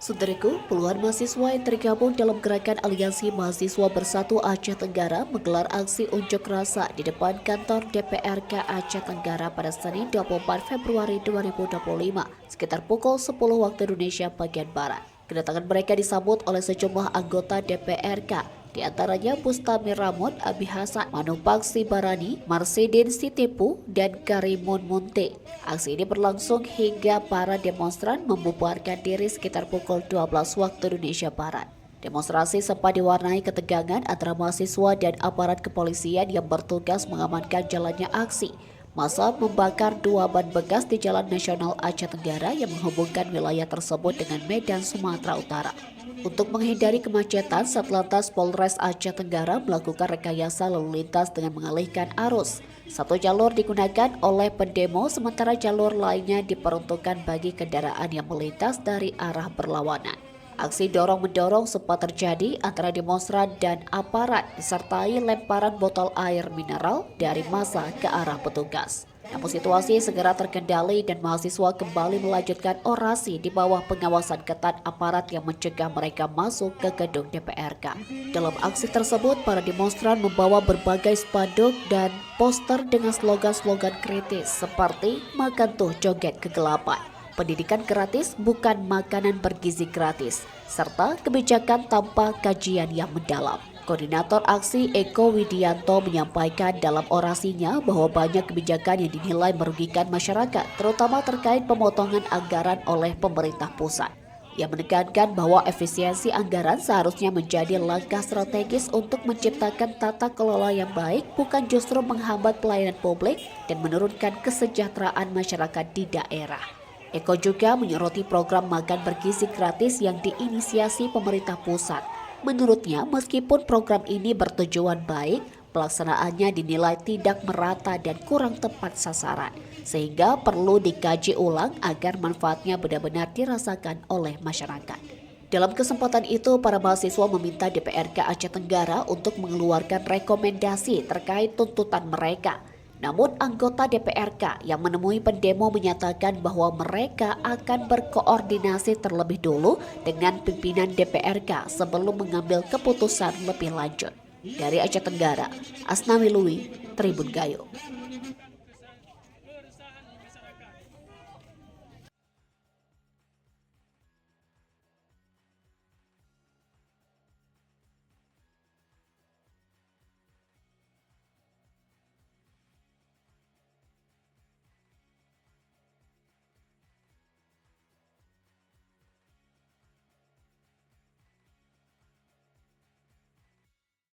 Saudaraku, puluhan mahasiswa yang tergabung dalam gerakan Aliansi Mahasiswa Bersatu Aceh Tenggara menggelar aksi unjuk rasa di depan kantor DPRK Aceh Tenggara pada Senin 24 Februari 2025 sekitar pukul 10 waktu Indonesia bagian Barat. Kedatangan mereka disambut oleh sejumlah anggota DPRK, di antaranya Bustami Ramon, Abi Hasan, Manupaksi Barani, Marsidin Sitipu, dan Karimun Munte. Aksi ini berlangsung hingga para demonstran membubarkan diri sekitar pukul 12 waktu Indonesia Barat. Demonstrasi sempat diwarnai ketegangan antara mahasiswa dan aparat kepolisian yang bertugas mengamankan jalannya aksi. Massa membakar dua ban bekas di Jalan Nasional Aceh Tenggara yang menghubungkan wilayah tersebut dengan Medan, Sumatera Utara. Untuk menghindari kemacetan, Satlantas Polres Aceh Tenggara melakukan rekayasa lalu lintas dengan mengalihkan arus. Satu jalur digunakan oleh pendemo, sementara jalur lainnya diperuntukkan bagi kendaraan yang melintas dari arah berlawanan. Aksi dorong-mendorong sempat terjadi antara demonstran dan aparat, disertai lemparan botol air mineral dari massa ke arah petugas. Namun situasi segera terkendali dan mahasiswa kembali melanjutkan orasi di bawah pengawasan ketat aparat yang mencegah mereka masuk ke gedung DPRK. Dalam aksi tersebut, para demonstran membawa berbagai spanduk dan poster dengan slogan-slogan kritis seperti "Makan tuh joget kegelapan", pendidikan gratis bukan makanan bergizi gratis, serta kebijakan tanpa kajian yang mendalam. Koordinator aksi Eko Widianto menyampaikan dalam orasinya bahwa banyak kebijakan yang dinilai merugikan masyarakat, terutama terkait pemotongan anggaran oleh pemerintah pusat. Ia menekankan bahwa efisiensi anggaran seharusnya menjadi langkah strategis untuk menciptakan tata kelola yang baik, bukan justru menghambat pelayanan publik dan menurunkan kesejahteraan masyarakat di daerah. Eko juga menyoroti program makan bergizi gratis yang diinisiasi pemerintah pusat. Menurutnya, meskipun program ini bertujuan baik, pelaksanaannya dinilai tidak merata dan kurang tepat sasaran, sehingga perlu dikaji ulang agar manfaatnya benar-benar dirasakan oleh masyarakat. Dalam kesempatan itu, para mahasiswa meminta DPRK Aceh Tenggara untuk mengeluarkan rekomendasi terkait tuntutan mereka. Namun anggota DPRK yang menemui pendemo menyatakan bahwa mereka akan berkoordinasi terlebih dulu dengan pimpinan DPRK sebelum mengambil keputusan lebih lanjut. Dari Aceh Tenggara, Asnawi Lui, Tribun Gayo.